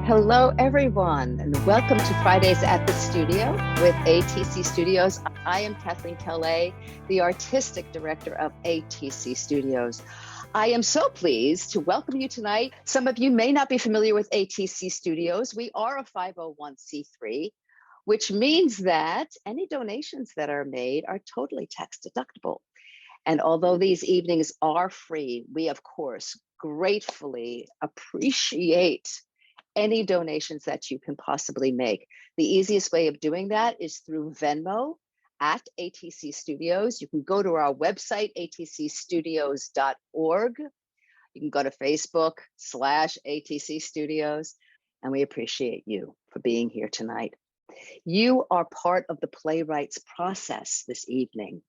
Hello, everyone, and welcome to Fridays at the Studio with ATC Studios. I am Kathleen Kellaigh, the Artistic Director of ATC Studios. I am so pleased to welcome you tonight. Some of you may not be familiar with ATC Studios. We are a 501c3, which means that any donations that are made are totally tax deductible. And although these evenings are free, we, of course, gratefully appreciate any donations that you can possibly make. The easiest way of doing that is through Venmo at ATC Studios. You can go to our website, atcstudios.org. You can go to Facebook/ATC Studios, and we appreciate you for being here tonight. You are part of the playwrights process this evening.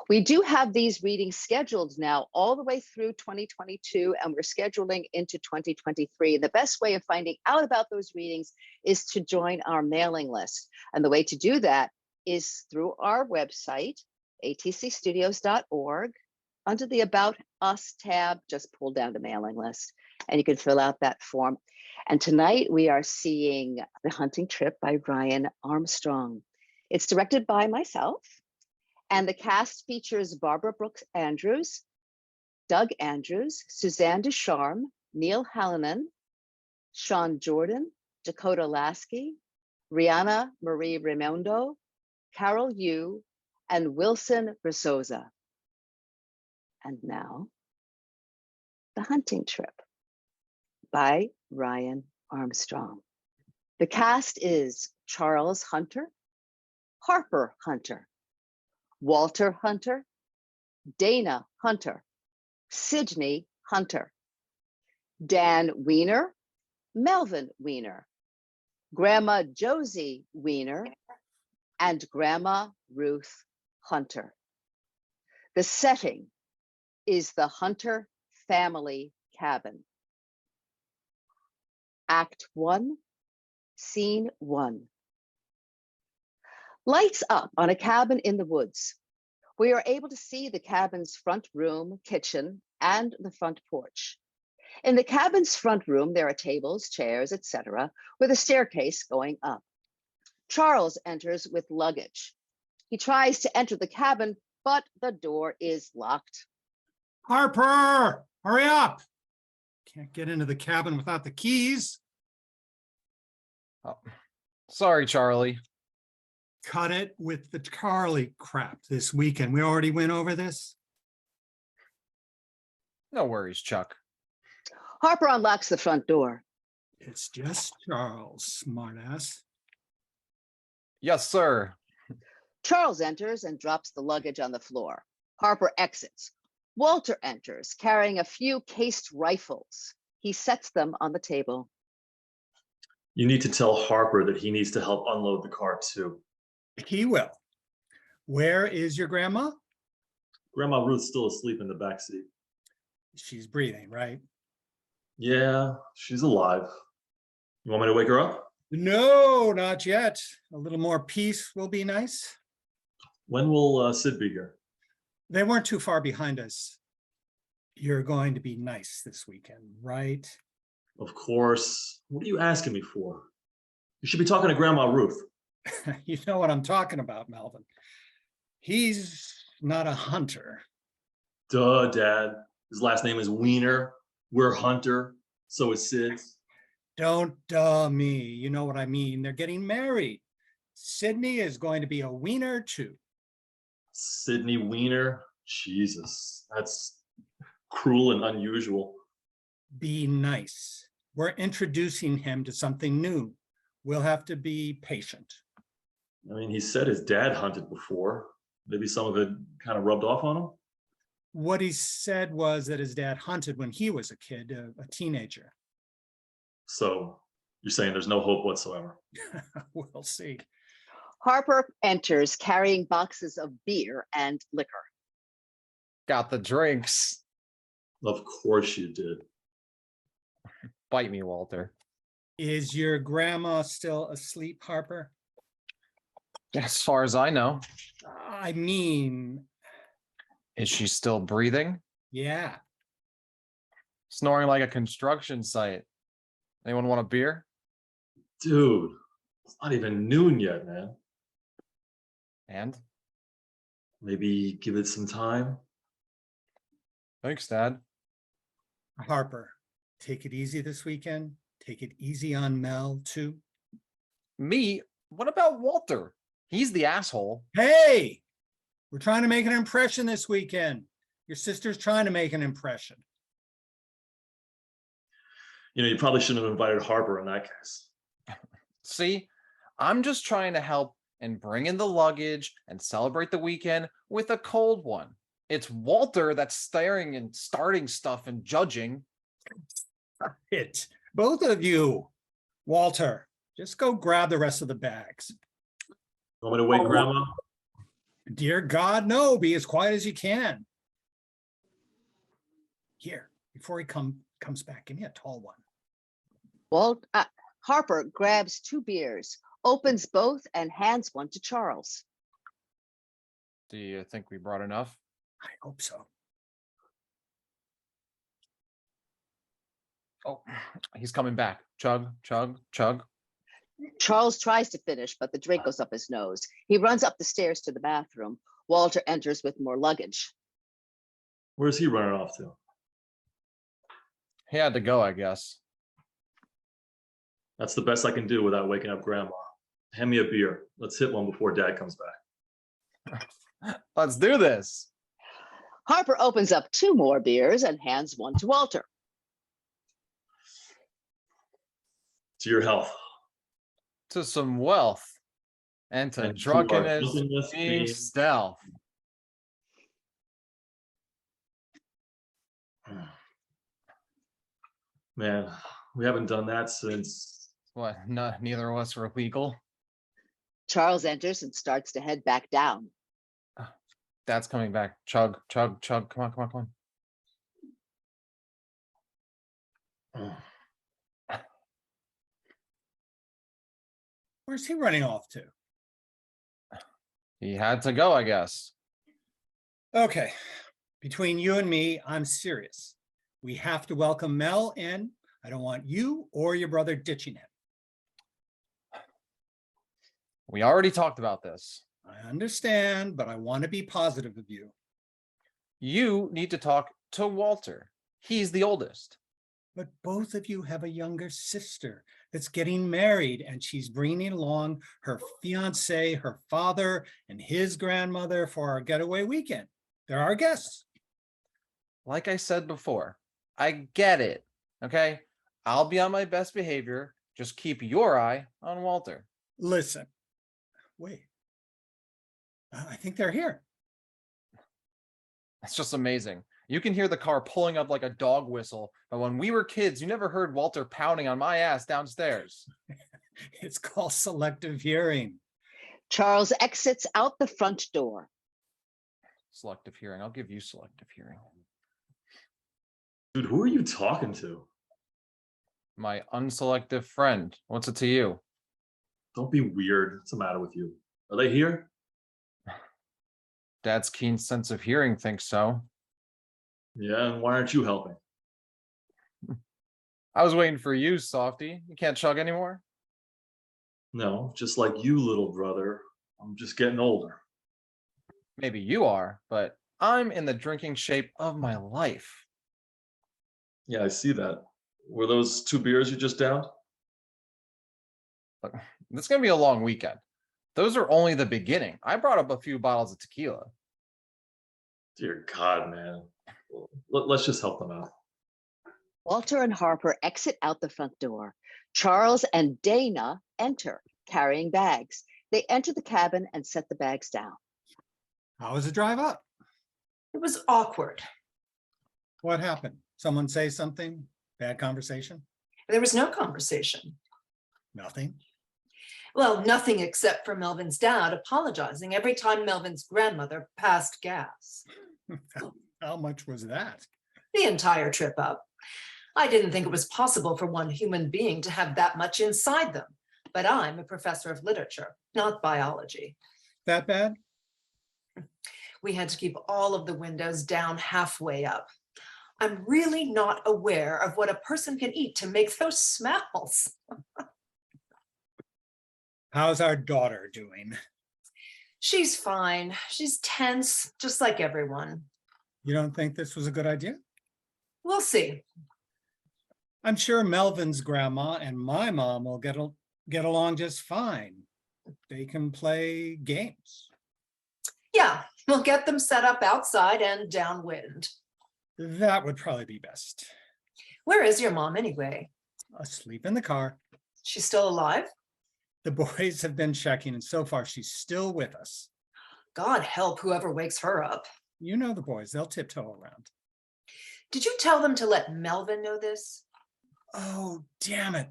We do have these readings scheduled now all the way through 2022, and we're scheduling into 2023. The best way of finding out about those readings is to join our mailing list. And the way to do that is through our website, atcstudios.org. Under the About Us tab, just pull down the mailing list, and you can fill out that form. And tonight we are seeing The Hunting Trip by Ryan Armstrong. It's directed by myself, and the cast features Barbara Brooks Andrews, Doug Andrews, Suzanne Charme, Neal Hallinan, Sean Jordan, Dakota Lasky, Rianna Marie Raymundo, Carolle, and Wilson Verzosa. And now, The Hunting Trip by Ryan Armstrong. The cast is Charles Hunter, Harper Hunter, Walter Hunter, Dana Hunter, Sydney Hunter, Dan Weiner, Melvin Weiner, Grandma Josie Weiner, and Grandma Ruth Hunter. The setting is the Hunter family cabin. Act 1, Scene 1. Lights up on a cabin in the woods. We are able to see the cabin's front room, kitchen, and the front porch. In the cabin's front room, there are tables, chairs, etc., with a staircase going up. Charles enters with luggage. He tries to enter the cabin, but the door is locked. Harper, hurry up. Can't get into the cabin without the keys. Oh, sorry, Charlie. Cut it with the Carolle crap this weekend. We already went over this. No worries, Chuck. Harper unlocks the front door. It's just Charles, smartass. Yes, sir. Charles enters and drops the luggage on the floor. Harper exits. Walter enters, carrying a few cased rifles. He sets them on the table. You need to tell Harper that he needs to help unload the car too. He will. Where is your grandma? Grandma Ruth's still asleep in the back seat. She's breathing, right? Yeah, she's alive. You want me to wake her up? No, not yet. A little more peace will be nice. When will Sid be here? They weren't too far behind us. You're going to be nice this weekend, right? Of course. What are you asking me for? You should be talking to Grandma Ruth. You know what I'm talking about, Melvin. He's not a hunter. Duh, Dad. His last name is Weiner. We're Hunter. So is Sid's. Don't duh me. You know what I mean. They're getting married. Sydney is going to be a wiener too. Sydney Weiner? Jesus, that's cruel and unusual. Be nice. We're introducing him to something new. We'll have to be patient. I mean, he said his dad hunted before. Maybe some of it kind of rubbed off on him. What he said was that his dad hunted when he was a kid, a teenager. So you're saying there's no hope whatsoever? We'll see. Harper enters carrying boxes of beer and liquor. Got the drinks. Of course you did. Bite me, Walter. Is your grandma still asleep, Harper? As far as I know. I mean, Is she still breathing? yeah. Snoring like a construction site. Anyone want a beer? Dude, it's not even noon yet, man. And Maybe give it some time. thanks, Dad. Harper, take it easy this weekend. Take it easy on Mel, too. Me? What about Walter? He's the asshole. Hey, we're trying to make an impression this weekend. Your sister's trying to make an impression. You probably shouldn't have invited Harper in that case. See, I'm just trying to help and bring in the luggage and celebrate the weekend with a cold one. It's Walter that's staring and starting stuff and judging. It, both of you. Walter, just go grab the rest of the bags. Want me to wait, Grandma? Dear God, no, be as quiet as you can. Here, before he comes back, give me a tall one. Harper grabs 2 beers, opens both, and hands one to Charles. Do you think we brought enough? I hope so. Oh, he's coming back. Chug, chug, chug. Charles tries to finish, but the drink goes up his nose. He runs up the stairs to the bathroom. Walter enters with more luggage. Where's he running off to? He had to go, I guess. That's the best I can do without waking up Grandma. Hand me a beer. Let's hit one before Dad comes back. Let's do this. Harper opens up 2 more beers and hands one to Walter. To your health. To some wealth and to And to our drunkenness drunkenness being being- stealth. Man, we haven't done that since. What? No, neither of us were legal. Charles enters and starts to head back down. Dad's coming back. Chug, chug, chug. Come on, come on, come on. Where's he running off to? He had to go, I guess. Okay, between you and me, I'm serious. We have to welcome Mel in. I don't want you or your brother ditching him. We already talked about this. I understand, but I want to be positive of you. You need to talk to Walter. He's the oldest. But both of you have a younger sister that's getting married, and she's bringing along her fiance, her father, and his grandmother for our getaway weekend. They're our guests. Like I said before, I get it. Okay? I'll be on my best behavior. Just keep your eye on Walter. Listen, wait. I think they're here. That's just amazing. You can hear the car pulling up like a dog whistle, but when we were kids, you never heard Walter pounding on my ass downstairs. It's called selective hearing. Charles exits out the front door. Selective hearing. I'll give you selective hearing. Dude, who are you talking to? My unselective friend. What's it to you? Don't be weird. What's the matter with you? Are they here? Dad's keen sense of hearing thinks so. Yeah, and why aren't you helping? I was waiting for you, Softy. You can't chug anymore? No, just like you, little brother. I'm just getting older. Maybe you are, but I'm in the drinking shape of my life. Yeah, I see that. Were those 2 beers you just downed? Look, it's going to be a long weekend. Those are only the beginning. I brought up a few bottles of tequila. Dear God, man. Let's just help them out. Walter and Harper exit out the front door. Charles and Dana enter, carrying bags. They enter the cabin and set the bags down. How was the drive up? It was awkward. What happened? Someone say something? Bad conversation? There was no conversation. Nothing. Well, nothing except for Melvin's dad apologizing every time Melvin's grandmother passed gas. How much was that? The entire trip up. I didn't think it was possible for one human being to have that much inside them, but I'm a professor of literature, not biology. That bad? We had to keep all of the windows down halfway up. I'm really not aware of what a person can eat to make those smells. How's our daughter doing? She's fine. She's tense, just like everyone. You don't think this was a good idea? We'll see. I'm sure Melvin's grandma and my mom will get along just fine. They can play games. Yeah, we'll get them set up outside and downwind. That would probably be best. Where is your mom anyway? Asleep in the car. She's still alive? The boys have been checking, and so far she's still with us. God help whoever wakes her up. You know the boys, they'll tiptoe around. Did you tell them to let Melvin know this? Oh, damn it.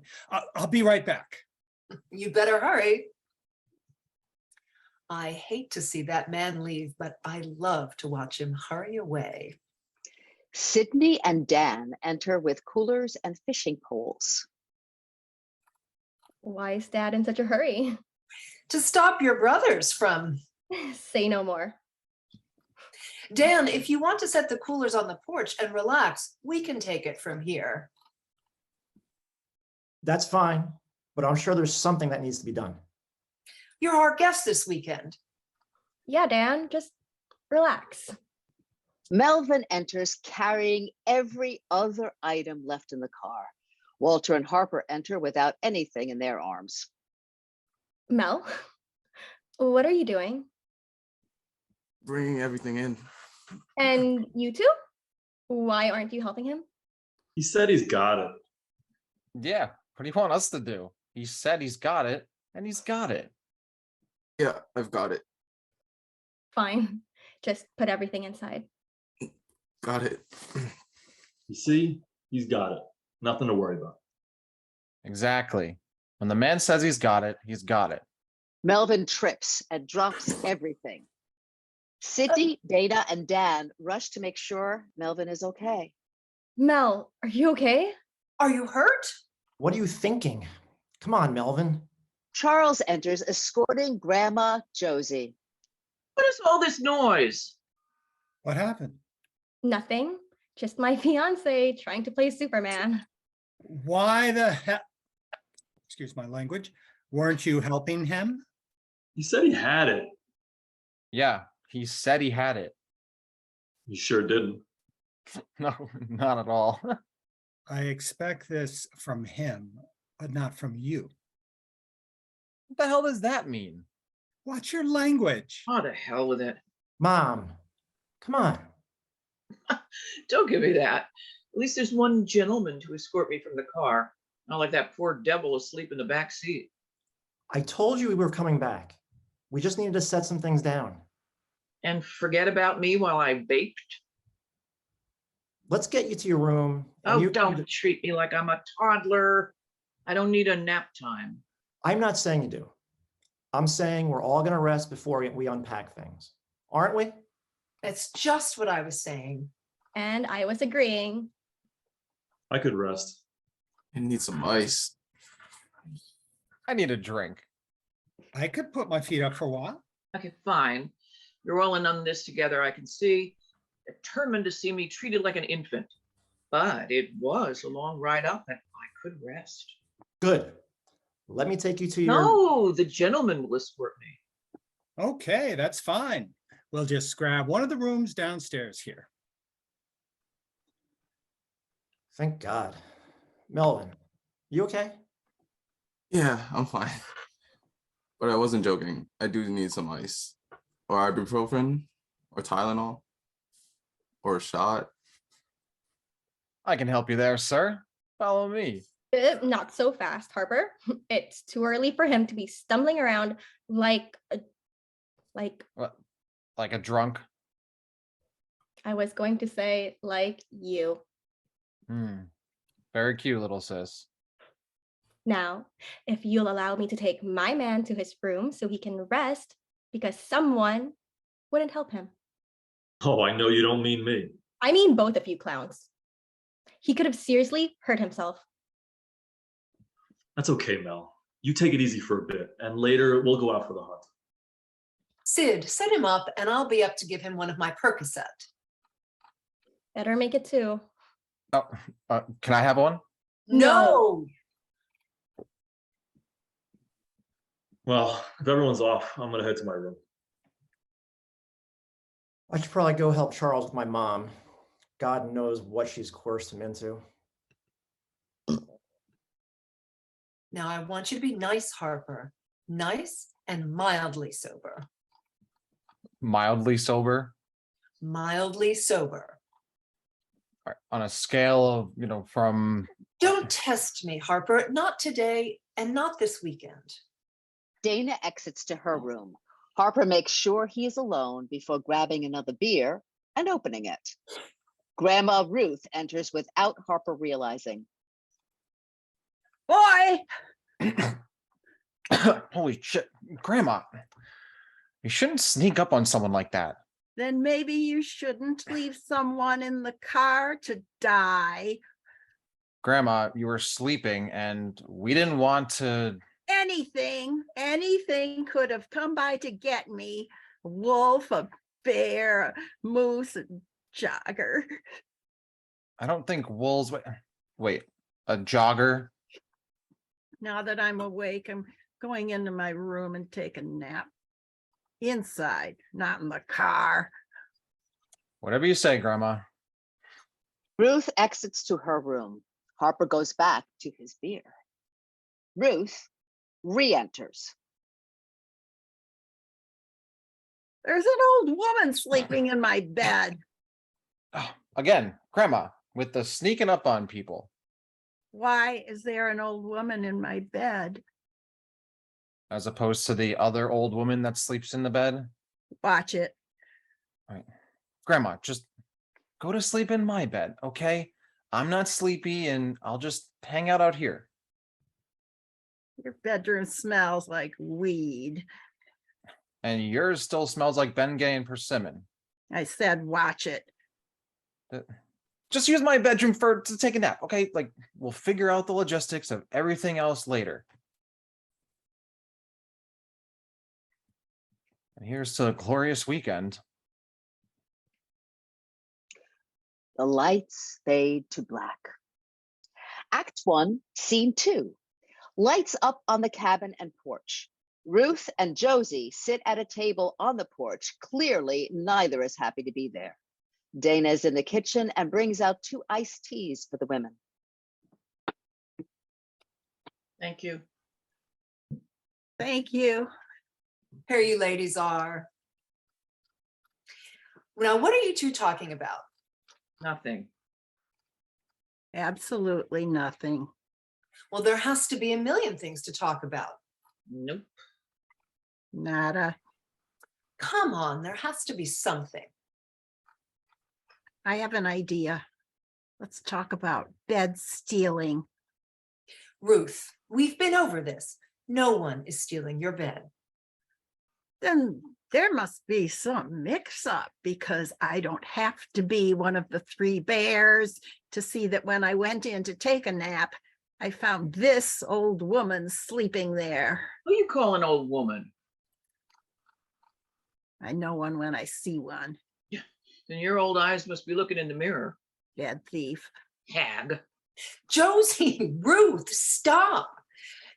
I'll be right back. You better hurry. I hate to see that man leave, but I love to watch him hurry away. Sydney and Dan enter with coolers and fishing poles. Why is Dad in such a hurry? To stop your brothers from... Say no more. Dan, if you want to set the coolers on the porch and relax, we can take it from here. That's fine, but I'm sure there's something that needs to be done. You're our guest this weekend. Yeah, Dan, just relax. Melvin enters carrying every other item left in the car. Walter and Harper enter without anything in their arms. Mel, what are you doing? Bringing everything in. And you too? Why aren't you helping him? He said he's got it. Yeah, what do you want us to do? He said he's got it, and he's got it. Yeah, I've got it. Fine, just put everything inside. Got it. You see, he's got it. Nothing to worry about. Exactly. When the man says he's got it, he's got it. Melvin trips and drops everything. Sydney, Dana, and Dan rush to make sure Melvin is okay. Mel, are you okay? Are you hurt? What are you thinking? Come on, Melvin. Charles enters escorting Grandma Josie. What is all this noise? What happened? Nothing, just my fiance trying to play Superman. Why the heck? Excuse my language. Weren't you helping him? He said he had it. Yeah, he said he had it. He sure didn't. No, not at all. I expect this from him, but not from you. What the hell does that mean? Watch your language. Oh, to hell with it. Mom, come on. Don't give me that. At least there's one gentleman to escort me from the car. Not like that poor devil asleep in the back seat. I told you we were coming back. We just needed to set some things down. And forget about me while I baked? Let's get you to your room. and Oh, you- don't treat me like I'm a toddler. I don't need a nap time. I'm not saying you do. I'm saying we're all going to rest before we unpack things. Aren't we? That's just what I was saying. And I was agreeing. I could rest. I need some ice. I need a drink. I could put my feet up for a while. Okay, fine. You're all in on this together, I can see. Determined to see me treated like an infant. But it was a long ride up and I could rest. Good. Let me take you to your... No, the gentleman will escort me. Okay, that's fine. We'll just grab one of the rooms downstairs here. Thank God. Melvin, you okay? Yeah, I'm fine. But I wasn't joking. I do need some ice. Or ibuprofen. Or Tylenol. Or a shot. I can help you there, sir. Follow me. Not so fast, Harper. It's too early for him to be stumbling around like What? Like a drunk? I was going to say like you. Very cute, little sis. Now, if you'll allow me to take my man to his room so he can rest because someone wouldn't help him. Oh, I know you don't mean me. I mean both of you clowns. He could have seriously hurt himself. That's okay, Mel. You take it easy for a bit, and later we'll go out for the hunt. Sid, set him up and I'll be up to give him one of my Percocet. Better make it two. Oh, can I have one? No. Well, if everyone's off, I'm gonna head to my room. I should probably go help Charles with my mom. God knows what she's coerced him into. Now I want you to be nice, Harper. Nice and mildly sober. Mildly sober. Mildly sober. All right, on a scale of, you know, from Don't test me, Harper. Not today and not this weekend. Dana exits to her room. Harper makes sure he is alone before grabbing another beer and opening it. Grandma Ruth enters without Harper realizing. Boy, holy shit, Grandma, you shouldn't sneak up on someone like that. then maybe you shouldn't leave someone in the car to die. Grandma, you were sleeping and we didn't want to. Anything could have come by to get me. A wolf, a bear, a moose, a jogger. I don't think wolves. Wait, a jogger? Now that I'm awake, I'm going into my room and take a nap. Inside, not in the car. Whatever you say, Grandma. Ruth exits to her room. Harper goes back to his beer. Ruth re-enters. There's an old woman sleeping in my bed. Oh, again, Grandma, with the sneaking up on people. Why is there an old woman in my bed? As opposed to the other old woman that sleeps in the bed. Watch it. All right. Grandma, just go to sleep in my bed, okay? I'm not sleepy and I'll just hang out here. Your bedroom smells like weed. And yours still smells like Bengay and persimmon. I said, watch it. Just use my bedroom to take a nap, okay? Like, we'll figure out the logistics of everything else later. And here's to a glorious weekend. The lights fade to black. Act 1, Scene 2. Lights up on the cabin and porch. Ruth and Josie sit at a table on the porch. Clearly, neither is happy to be there. Dana is in the kitchen and brings out 2 iced teas for the women. Thank you. Thank you. Here you ladies are. Now, what are you two talking about? Nothing. Absolutely nothing. Well, there has to be a million things to talk about. Nope. Nada. Come on, there has to be something. I have an idea. Let's talk about bed stealing. Ruth, we've been over this. No one is stealing your bed. Then there must be some mix-up because I don't have to be one of the 3 bears to see that when I went in to take a nap, I found this old woman sleeping there. Who you call an old woman? I know one when I see one. Then your old eyes must be looking in the mirror. Bad thief. Hag. Josie, Ruth, stop.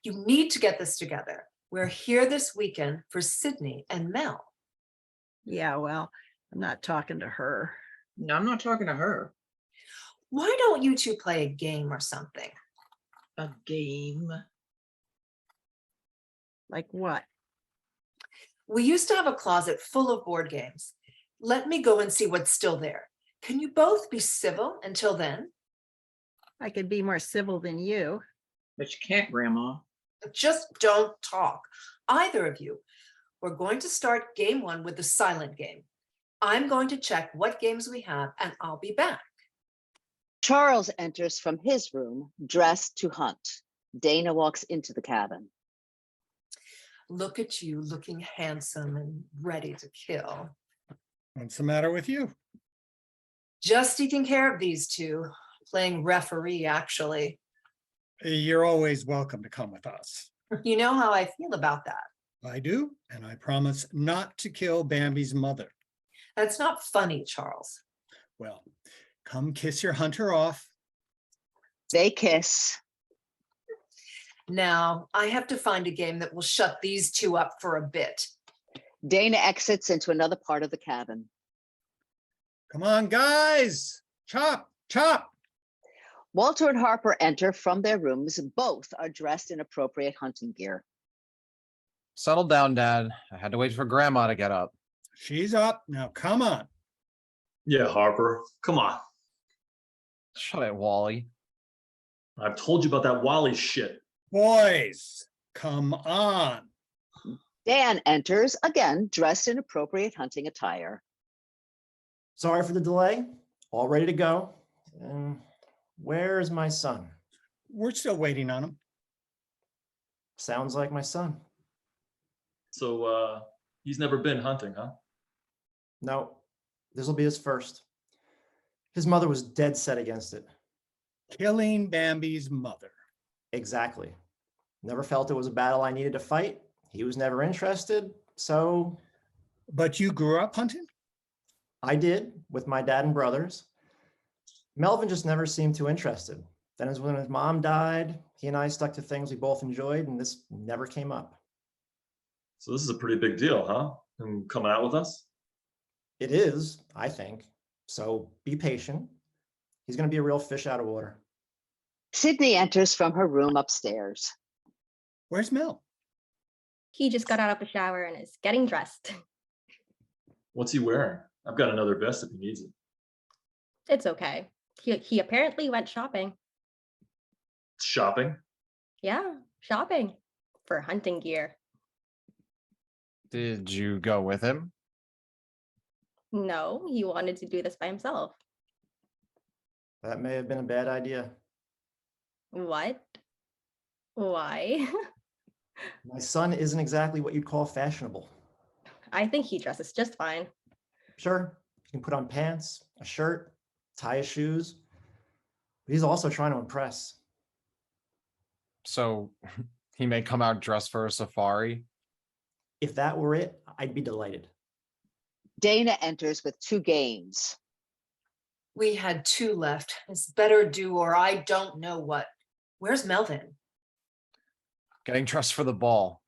You need to get this together. We're here this weekend for Sydney and Mel. Yeah, well, I'm not talking to her. No, I'm not talking to her. Why don't you two play a game or something? A game? Like what? We used to have a closet full of board games. Let me go and see what's still there. Can you both be civil until then? I could be more civil than you. But you can't, Grandma. Just don't talk, either of you. We're going to start game 1 with the silent game. I'm going to check what games we have and I'll be back. Charles enters from his room, dressed to hunt. Dana walks into the cabin. Look at you looking handsome and ready to kill. What's the matter with you? Just taking care of these two, playing referee, actually. You're always welcome to come with us. You know how I feel about that. I do, and I promise not to kill Bambi's mother. That's not funny, Charles. Well, come kiss your hunter off. They kiss. Now, I have to find a game that will shut these two up for a bit. Dana exits into another part of the cabin. Come on, guys. Chop, chop. Walter and Harper enter from their rooms. Both are dressed in appropriate hunting gear. Settle down, Dad. I had to wait for Grandma to get up. She's up. Now, come on. Yeah, Harper, come on. Shut it, Wally. I've told you about that Wally shit. Boys, come on. Dan enters, again, dressed in appropriate hunting attire. Sorry for the delay. All ready to go. And where's my son? We're still waiting on him. Sounds like my son. So he's never been hunting, huh? No, this will be his first. His mother was dead set against it. Killing Bambi's mother. Exactly. Never felt it was a battle I needed to fight. He was never interested, so. But you grew up hunting? I did, with my dad and brothers. Melvin just never seemed too interested. Then as when his mom died, he and I stuck to things we both enjoyed, and this never came up. So this is a pretty big deal, huh? Him coming out with us? It is, I think. So be patient. He's going to be a real fish out of water. Sydney enters from her room upstairs. Where's Mel? He just got out of the shower and is getting dressed. What's he wearing? I've got another vest if he needs it. It's okay. He apparently went shopping. Shopping? Yeah, shopping for hunting gear. Did you go with him? No, he wanted to do this by himself. That may have been a bad idea. What? Why? My son isn't exactly what you'd call fashionable. I think he dresses just fine. Sure, he can put on pants, a shirt, tie his shoes, but he's also trying to impress. So he may come out dressed for a safari? If that were it, I'd be delighted. Dana enters with 2 games. We had 2 left. It's better do or I don't know what. Where's Melvin? Getting dressed for the ball.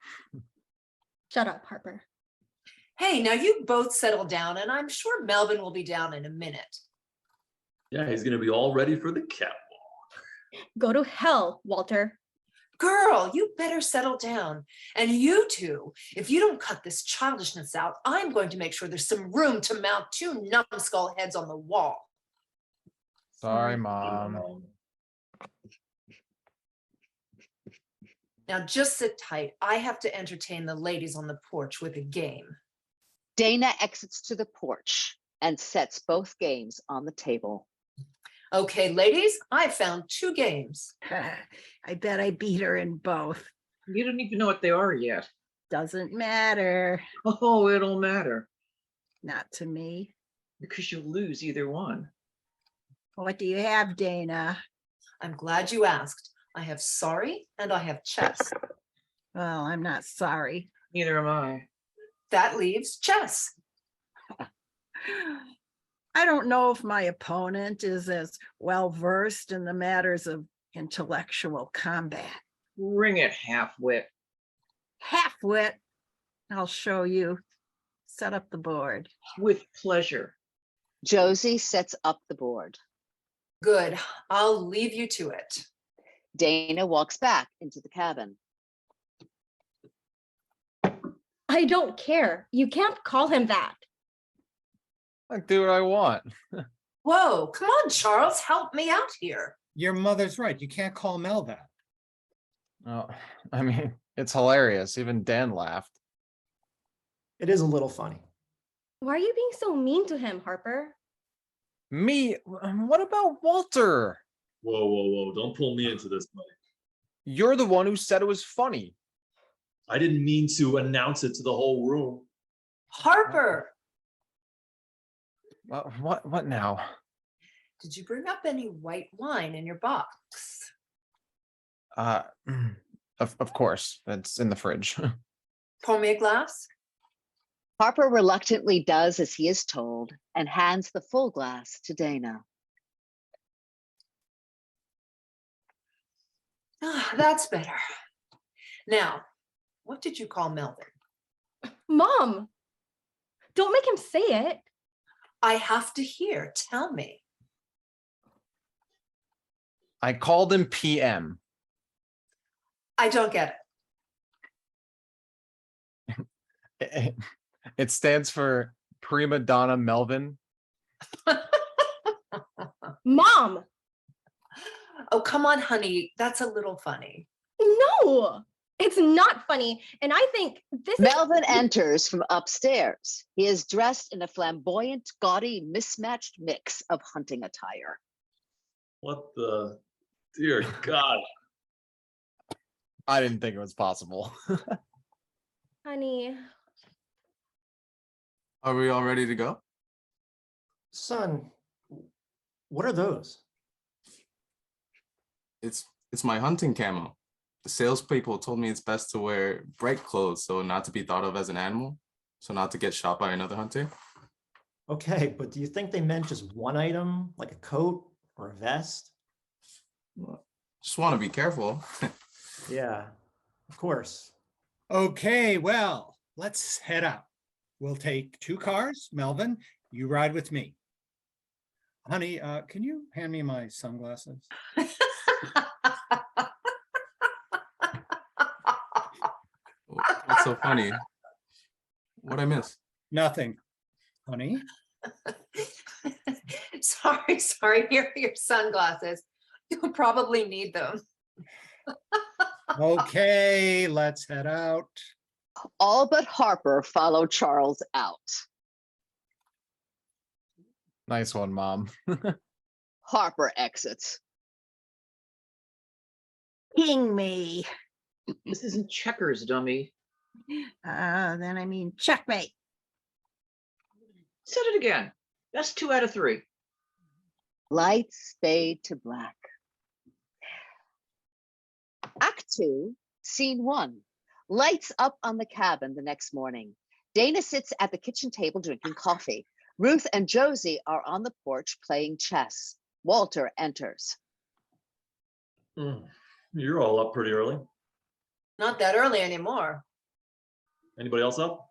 Shut up, Harper. Hey, now you both settle down, and I'm sure Melvin will be down in a minute. Yeah, he's gonna be all ready for the catwalk. Go to hell, Walter. Girl, you better settle down. And you two, if you don't cut this childishness out, I'm going to make sure there's some room to mount 2 numbskull heads on the wall. Sorry, Mom. Now just sit tight. I have to entertain the ladies on the porch with a game. Dana exits to the porch and sets both games on the table. Okay, ladies, I found 2 games. I bet I beat her in both. You don't even know what they are yet. Doesn't matter. Oh, it'll matter Not to me. because you'll lose either one. What do you have, Dana? I'm glad you asked. I have sorry and I have chess. Well, I'm not sorry. Neither am I. That leaves chess. I don't know if my opponent is as well versed in the matters of intellectual combat. Ring it, half-wit. Half-wit. I'll show you. Set up the board. With pleasure. Josie sets up the board. Good. I'll leave you to it. Dana walks back into the cabin. I don't care. You can't call him that. I do what I want. Whoa, come on, Charles, help me out here. Your mother's right. You can't call Mel that. Oh, I mean, it's hilarious. Even Dan laughed. It is a little funny. Why are you being so mean to him, Harper? Me? What about Walter? Whoa, whoa, whoa. Don't pull me into this, buddy. You're the one who said it was funny. I didn't mean to announce it to the whole room. Harper, What now? did you bring up any white wine in your box? Of course, it's in the fridge. Pour me a glass. Harper reluctantly does as he is told and hands the full glass to Dana. Ah, that's better. Now, what did you call Melvin? Mom, don't make him say it. I have to hear. Tell me. I called him PM. I don't get It stands for Prima Donna Melvin. it. Mom, Oh, come on, honey. That's a little funny. no, it's not funny. And I think this is Melvin enters from upstairs. He is dressed in a flamboyant, gaudy, mismatched mix of hunting attire. What the dear God? I didn't think it was possible. honey. Are we all ready to go? Son, what are those? It's my hunting camo. The salespeople told me it's best to wear bright clothes so not to be thought of as an animal, so not to get shot by another hunter. Okay, but do you think they meant just one item, like a coat or a vest? Just want to be careful. Yeah, of course. Okay, well, let's head out. We'll take 2 cars. Melvin, you ride with me. Honey, can you hand me my sunglasses? What's so funny? What'd I miss? Nothing, honey. Sorry. Here are your sunglasses. You'll probably need them. Okay, let's head out. All but Harper follow Charles out. Nice one, Mom. Harper exits. King me. This isn't checkers, dummy. Then I mean checkmate. Said it again. That's 2 out of 3. Lights fade to black. Act 2, Scene 1. Lights up on the cabin the next morning. Dana sits at the kitchen table drinking coffee. Ruth and Josie are on the porch playing chess. Walter enters. You're all up pretty early. Not that early anymore. Anybody else up?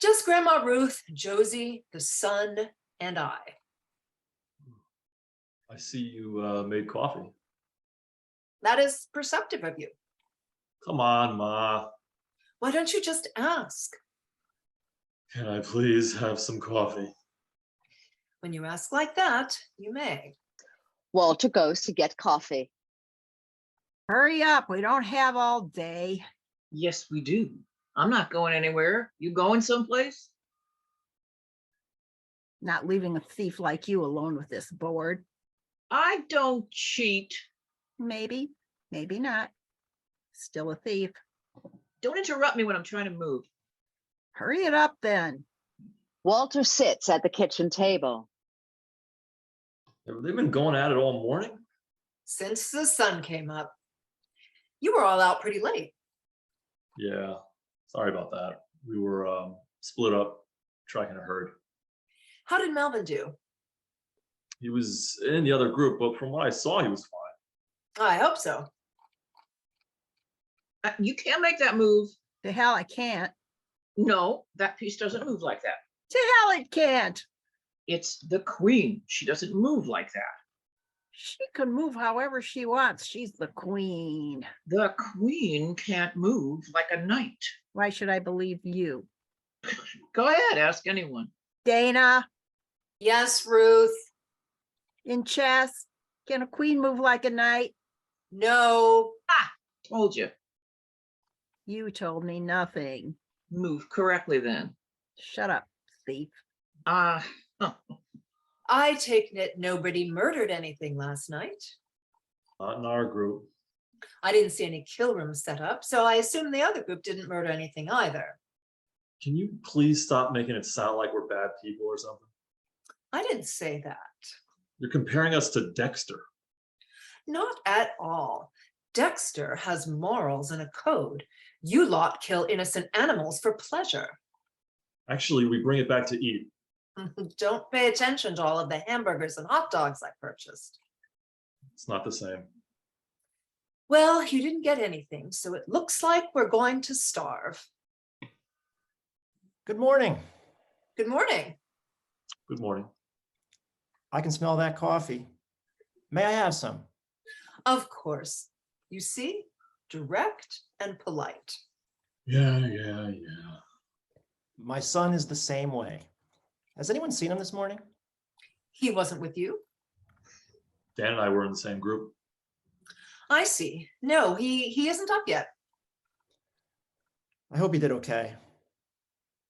Just Grandma Ruth, Josie, the son, and I. I see you made coffee. That is perceptive of you. Come on, Ma. Why don't you just ask? Can I please have some coffee? When you ask like that, you may. Walter goes to get coffee. Hurry up, we don't have all day. Yes, we do. I'm not going anywhere. You going someplace? Not leaving a thief like you alone with this board. I don't cheat. Maybe, maybe not. Still a thief. Don't interrupt me when I'm trying to move. Hurry it up then. Walter sits at the kitchen table. Have they been going at it all morning? Since the sun came up. You were all out pretty late. Yeah, sorry about that. We were split up tracking a herd. How did Melvin do? He was in the other group, but from what I saw, he was fine. I hope so. You can't make that move. To hell I can't. No, that piece doesn't move like that. To hell it can't. It's the queen. She doesn't move like that. She can move however she wants. She's the queen. The queen can't move like a knight. Why should I believe you? Go ahead, ask anyone. Dana, Yes, Ruth. in chess, can a queen move like a knight? No. Told you. You told me nothing. Move correctly then. Shut up, thief. Oh. I take it nobody murdered anything last night. Not in our group. I didn't see any kill rooms set up, so I assume the other group didn't murder anything either. Can you please stop making it sound like we're bad people or something? I didn't say that. You're comparing us to Dexter. Not at all. Dexter has morals and a code. You lot kill innocent animals for pleasure. Actually, we bring it back to eat. Don't pay attention to all of the hamburgers and hot dogs I purchased. It's not the same. Well, you didn't get anything, so it looks like we're going to starve. Good morning. Good morning. Good morning. I can smell that coffee. May I have some? Of course. You see, direct and polite. Yeah. My son is the same way. Has anyone seen him this morning? He wasn't with you? Dan and I were in the same group. I see. No, he isn't up yet. I hope he did okay.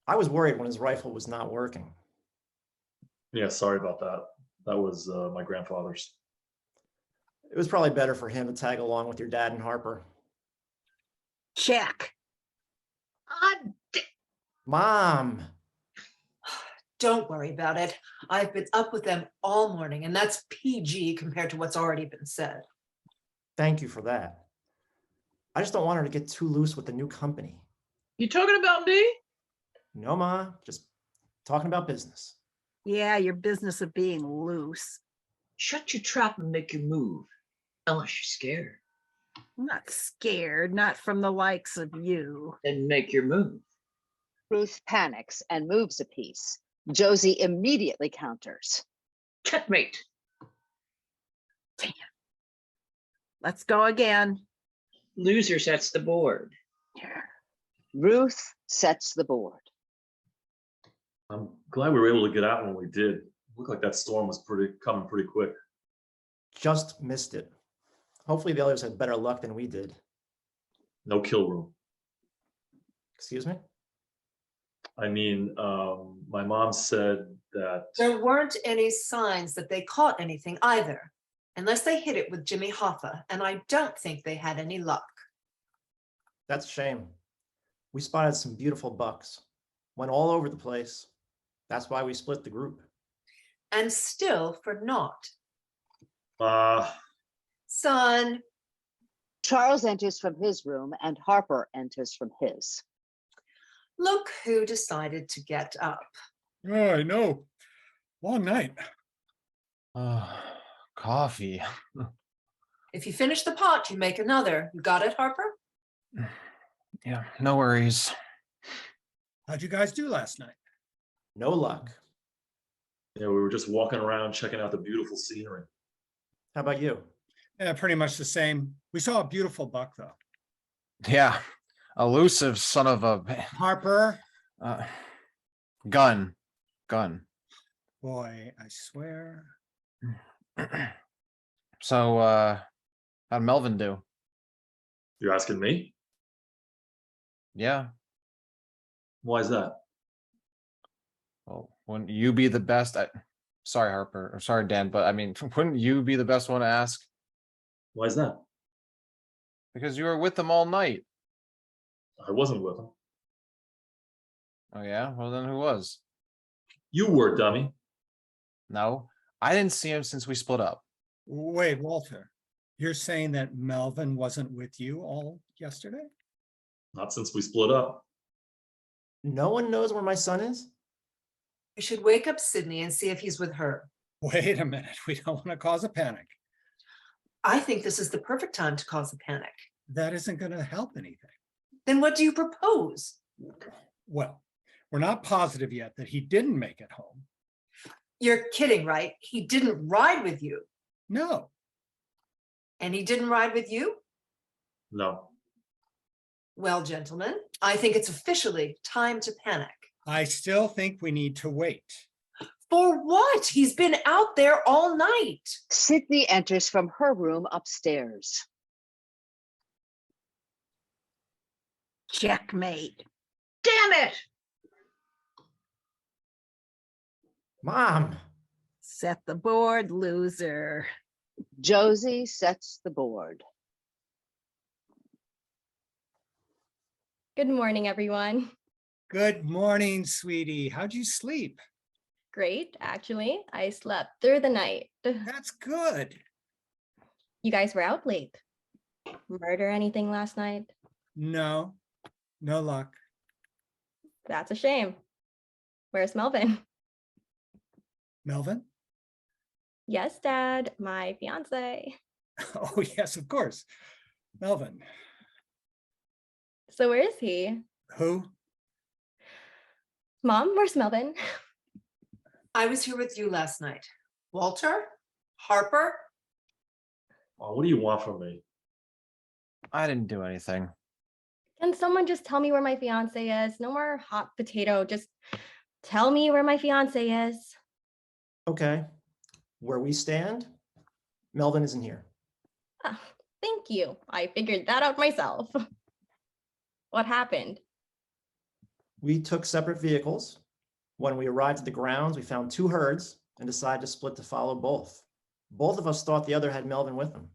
I was worried when his rifle was not working. Yeah, sorry about that. That was my grandfather's. It was probably better for him to tag along with your dad and Harper. Check. Mom, Don't worry about it. I've been up with them all morning, and that's PG compared to what's already been said. thank you for that. I just don't want her to get too loose with the new company. You talking about me? No, Ma, just talking about business. Yeah, your business of being loose. Shut your trap and make your move. Unless you're scared. I'm not scared, not from the likes of you. Then make your move. Ruth panics and moves a piece. Josie immediately counters. Checkmate. Let's go again. Loser sets the board. Ruth sets the board. I'm glad we were able to get out when we did. Looked like that storm was coming pretty quick. Just missed it. Hopefully the others had better luck than we did. No kill room. Excuse me? I mean, my mom said that. There weren't any signs that they caught anything either, unless they hit it with Jimmy Hoffa, and I don't think they had any luck. That's a shame. We spotted some beautiful bucks. Went all over the place. That's why we split the group. And still for naught. Son, Charles enters from his room and Harper enters from his. look who decided to get up. Oh, I know. Long night. Coffee. If you finish the pot, you make another. You got it, Harper? Yeah, no worries. How'd you guys do last night? No luck. Yeah, we were just walking around checking out the beautiful scenery. How about you? Yeah, pretty much the same. We saw a beautiful buck, though. Yeah, elusive son of a Harper, gun. boy, I swear. So, how'd Melvin do? You're asking me? Yeah. Why is that? Well, wouldn't you be the best? Sorry, Harper, or sorry, Dan, but I mean, wouldn't you be the best one to ask? Why is that? Because you were with them all night. I wasn't with him. Oh yeah? Well, then who was? You were, dummy. No, I didn't see him since we split up. Wait, Walter, you're saying that Melvin wasn't with you all yesterday? Not since we split up. No one knows where my son is? You should wake up Sydney and see if he's with her. Wait a minute, we don't want to cause a panic. I think this is the perfect time to cause a panic. That isn't going to help anything. Then what do you propose? Well, we're not positive yet that he didn't make it home. You're kidding, right? He didn't ride with you. No. And he didn't ride with you? No. Well, gentlemen, I think it's officially time to panic. I still think we need to wait. For what? He's been out there all night. Sydney enters from her room upstairs. Checkmate. Damn it! Mom, Set the board, loser. Josie sets the board. Good morning, everyone. Good morning, sweetie. How'd you sleep? Great, actually. I slept through the night. That's good. You guys were out late. Murder anything last night? No, no luck. That's a shame. Where's Melvin? Melvin? Yes, Dad, my fiance. Oh, yes, of course. Melvin. So where is he? Who? Mom, where's Melvin? I was here with you last night. Walter? Harper? Oh, what do you want from me? I didn't do anything. Can someone just tell me where my fiance is? No more hot potato. Just tell me where my fiance is. Okay, where we stand, Melvin isn't here. Ah, thank you. I figured that out myself. What happened? We took separate vehicles. When we arrived at the grounds, we found two herds and decided to split to follow both. Both of us thought the other had Melvin with him.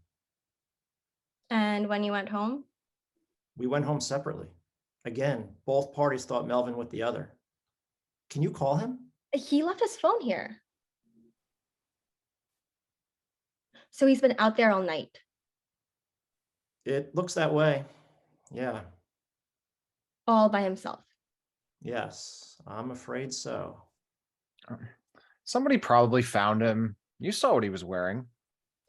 And when you went home? We went home separately. Again, both parties thought Melvin with the other. Can you call him? He left his phone here. So he's been out there all night. It looks that way. Yeah. All by himself. Yes, I'm afraid so. Somebody probably found him. You saw what he was wearing.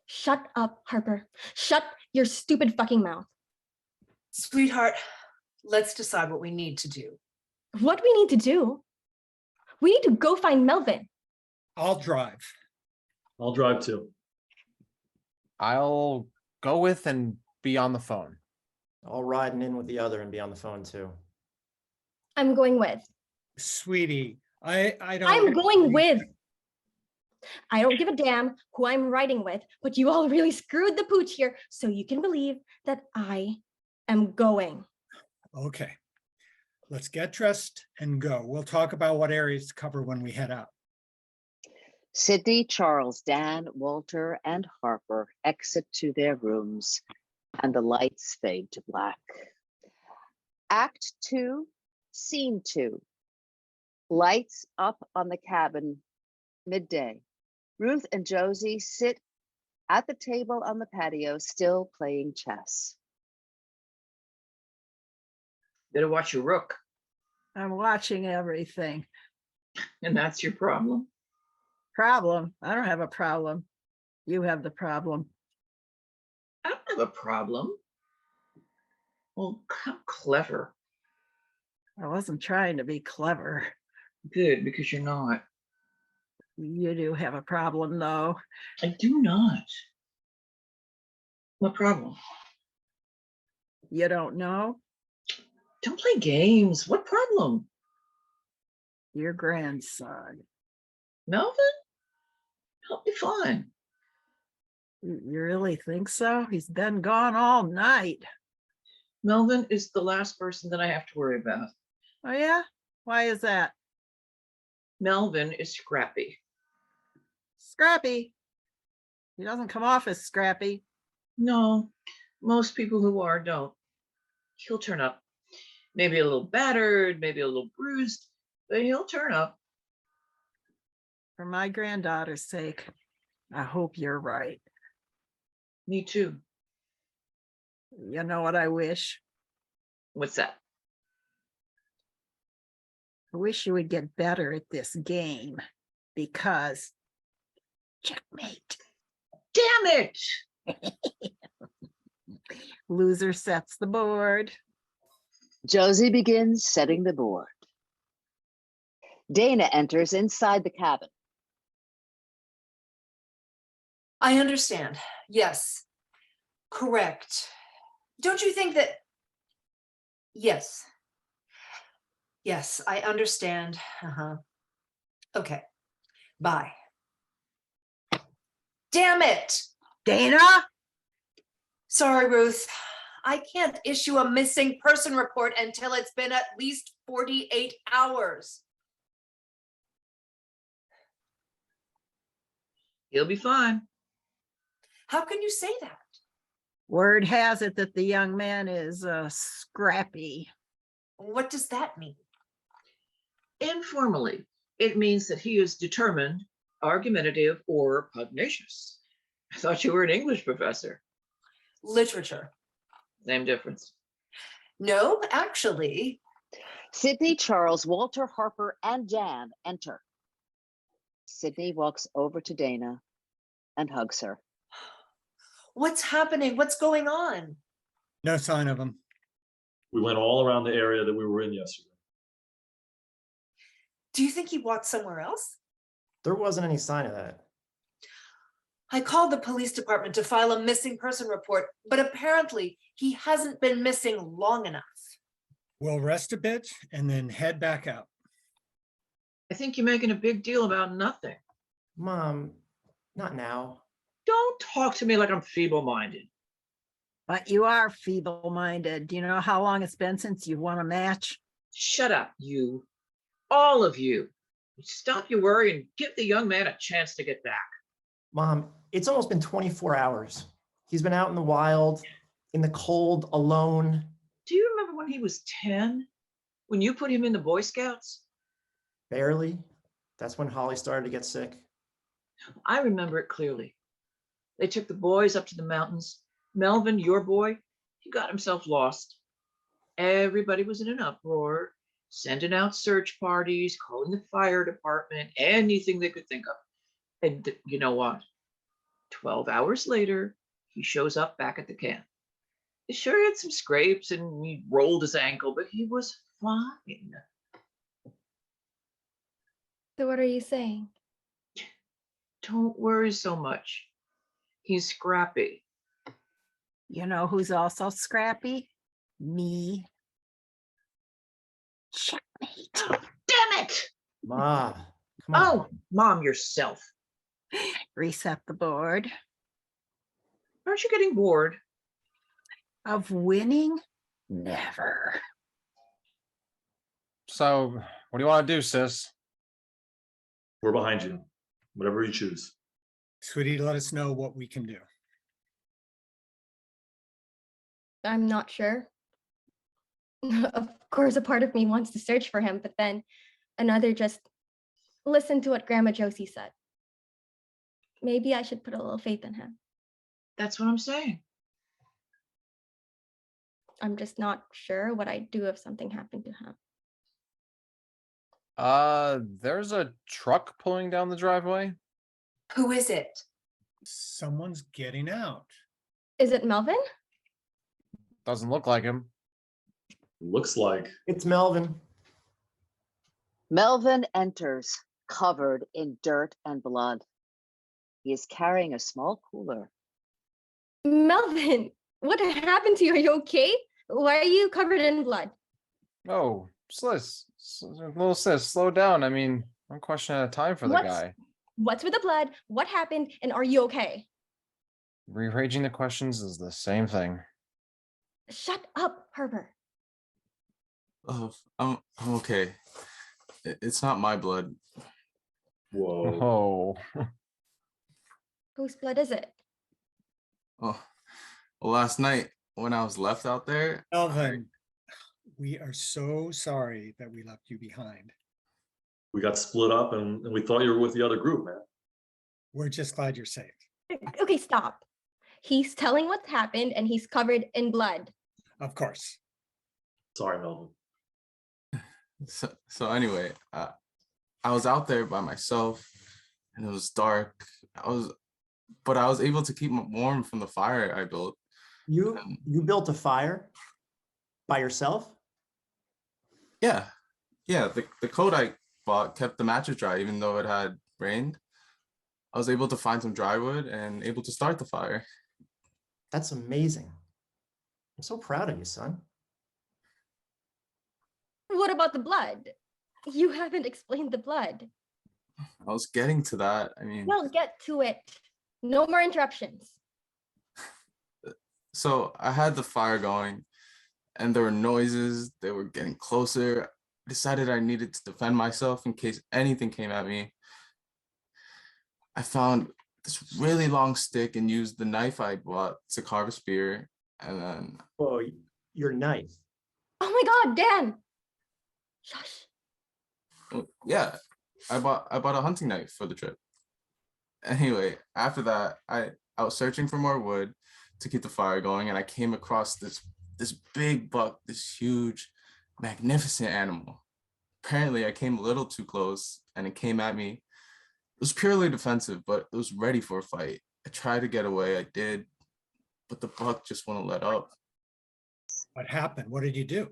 Shut up, Harper. Shut your stupid fucking mouth. Sweetheart, let's decide what we need to do. What we need to do? We need to go find Melvin. I'll drive. I'll drive too. I'll go with and be on the phone. I'll ride in with the other and be on the phone too. I'm going with. Sweetie, I don't. I'm going with. I don't give a damn who I'm riding with, but you all really screwed the pooch here, so you can believe that I am going. Okay, let's get dressed and go. We'll talk about what areas to cover when we head out. Sydney, Charles, Dan, Walter, and Harper exit to their rooms, and the lights fade to black. Act 2, Scene 2. Lights up on the cabin, midday. Ruth and Josie sit at the table on the patio, still playing chess. Better watch your rook. I'm watching everything. And that's your problem. Problem? I don't have a problem. You have the problem. I don't have a problem. Well, how clever. I wasn't trying to be clever. Good, because you're not. You do have a problem, though. I do not. What problem? You don't know? Don't play games. What problem? Your grandson. Melvin? He'll be fine. You really think so? He's been gone all night. Melvin is the last person that I have to worry about. Oh, yeah? Why is that? Melvin is scrappy. Scrappy. He doesn't come off as scrappy. No, most people who are don't. He'll turn up. Maybe a little battered, maybe a little bruised, but he'll turn up. For my granddaughter's sake, I hope you're right. Me too. You know what I wish? What's that? I wish you would get better at this game because checkmate. Damn it! Loser sets the board. Josie begins setting the board. Dana enters inside the cabin. I understand. Yes. Correct. Don't you think that? Yes. Yes, I understand. Okay. Bye. Damn it. Dana? Sorry, Ruth. I can't issue a missing person report until it's been at least 48 hours. He'll be fine. How can you say that? Word has it that the young man is scrappy. What does that mean? Informally, it means that he is determined, argumentative, or pugnacious. I thought you were an English professor. Literature. Same difference. No, actually. Sydney, Charles, Walter, Harper, and Dan enter. Sydney walks over to Dana and hugs her. What's happening? What's going on? No sign of him. We went all around the area that we were in yesterday. Do you think he walked somewhere else? There wasn't any sign of that. I called the police department to file a missing person report, but apparently he hasn't been missing long enough. We'll rest a bit and then head back out. I think you're making a big deal about nothing. Mom, not now. Don't talk to me like I'm feeble-minded. But you are feeble-minded. Do you know how long it's been since you won a match? Shut up, you. All of you. Stop your worry and give the young man a chance to get back. Mom, it's almost been 24 hours. He's been out in the wild, in the cold, alone. Do you remember when he was 10? When you put him in the Boy Scouts? Barely. That's when Holly started to get sick. I remember it clearly. They took the boys up to the mountains. Melvin, your boy, he got himself lost. Everybody was in an uproar, sending out search parties, calling the fire department, anything they could think of. And you know what? 12 hours later, he shows up back at the camp. Sure, he had some scrapes and he rolled his ankle, but he was fine. So what are you saying? Don't worry so much. He's scrappy. You know who's also scrappy? Me. Checkmate. Damn it! Ma, come on. Oh, Mom, yourself. Reset the board. Aren't you getting bored? Of winning? Never. So, what do you want to do, sis? We're behind you. Whatever you choose. Sweetie, let us know what we can do. I'm not sure. Of course, a part of me wants to search for him, but then another just listen to what Grandma Josie said. Maybe I should put a little faith in him. That's what I'm saying. I'm just not sure what I'd do if something happened to him. There's a truck pulling down the driveway. Who is it? Someone's getting out. Is it Melvin? Doesn't look like him. Looks like. It's Melvin. Melvin enters, covered in dirt and blood. He is carrying a small cooler. Melvin, what happened to you? Are you okay? Why are you covered in blood? Oh, little sis, slow down. I mean, one question at a time for the guy. What's with the blood? What happened? And are you okay? Rearranging the questions is the same thing. Shut up, Herbert. Oh, I'm okay. It's not my blood. Whoa. Oh. Whose blood is it? Oh, well, last night when I was left out there, Melvin, we are so sorry that we left you behind. We got split up and we thought you were with the other group, man. We're just glad you're safe. Okay, stop. He's telling what's happened and he's covered in blood. Of course. Sorry, Melvin. So anyway, I was out there by myself and it was dark. But I was able to keep warm from the fire I built. You built a fire by yourself? Yeah. The coat I bought kept the matches dry even though it had rained. I was able to find some dry wood and able to start the fire. That's amazing. I'm so proud of you, son. What about the blood? You haven't explained the blood. I was getting to that. I mean, Well, get to it. No more interruptions. so I had the fire going and there were noises. They were getting closer. I decided I needed to defend myself in case anything came at me. I found this really long stick and used the knife I bought to carve a spear. And then, Oh, your knife. Oh my God, Dan! Shush. yeah, I bought a hunting knife for the trip. Anyway, after that, I was searching for more wood to keep the fire going, and I came across this big buck, this huge, magnificent animal. Apparently, I came a little too close, and it came at me. It was purely defensive, but it was ready for a fight. I tried to get away, I did, but the buck just wouldn't let up. What happened? What did you do?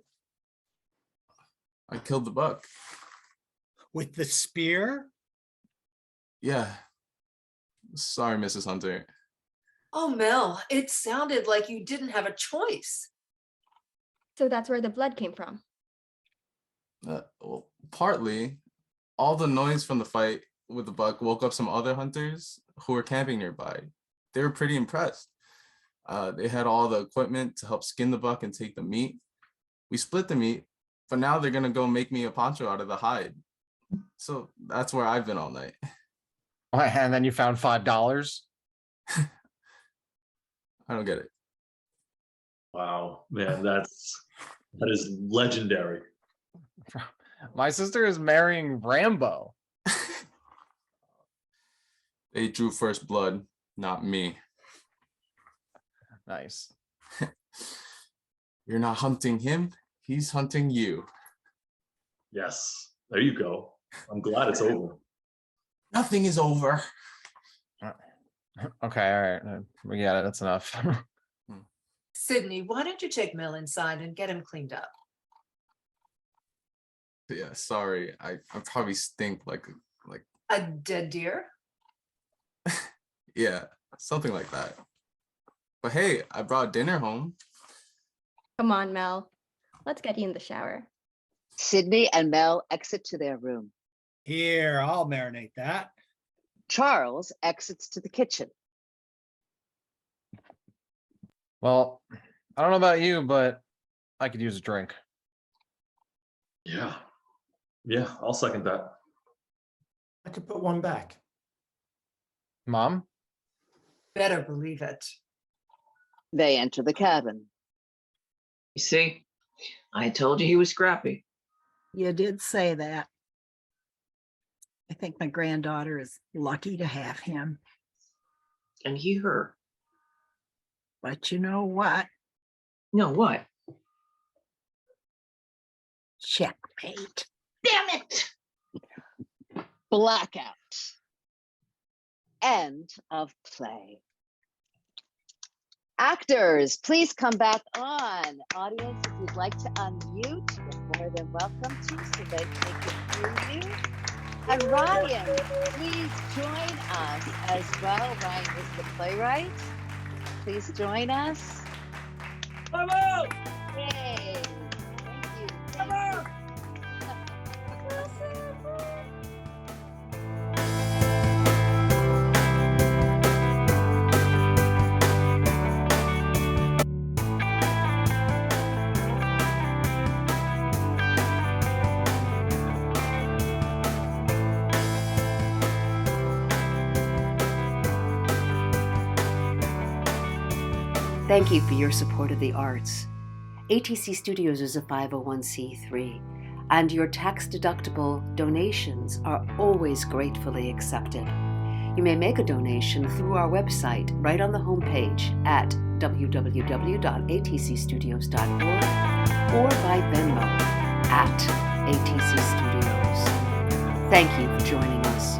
I killed the buck. With the spear? Yeah. Sorry, Mrs. Hunter. Oh, Mel, it sounded like you didn't have a choice. So that's where the blood came from. Well, partly. All the noise from the fight with the buck woke up some other hunters who were camping nearby. They were pretty impressed. They had all the equipment to help skin the buck and take the meat. We split the meat, but now they're gonna go make me a poncho out of the hide. So that's where I've been all night. And then you found $5? I don't get it. Wow, man, that is legendary. My sister is marrying Rambo. They drew first blood, not me. Nice. You're not hunting him, he's hunting you. Yes, there you go. I'm glad it's over. Nothing is over. Okay, all right. We get it. That's enough. Sydney, why don't you take Mel inside and get him cleaned up? Yeah, sorry. I probably stink like A dead deer? yeah, something like that. But hey, I brought dinner home. Come on, Mel. Let's get you in the shower. Sydney and Mel exit to their room. Here, I'll marinate that. Charles exits to the kitchen. Well, I don't know about you, but I could use a drink. Yeah, I'll second that. I could put one back. Mom? Better believe it. They enter the cabin. You see, I told you he was scrappy. You did say that. I think my granddaughter is lucky to have him. And he her. But you know what? No, what? Checkmate. Damn it! Blackout. End of play. Actors, please come back on. Audience, if you'd like to unmute, you're more than welcome to, so they can hear you. And Ryan, please join us as well. Ryan is the playwright. Please join us. Come on! Yay! Thank you. Come on! Thank you for your support of the arts. ATC Studios is a 501c3, and your tax-deductible donations are always gratefully accepted. You may make a donation through our website right on the homepage at www.atcstudios.org or by Venmo at ATC Studios. Thank you for joining us.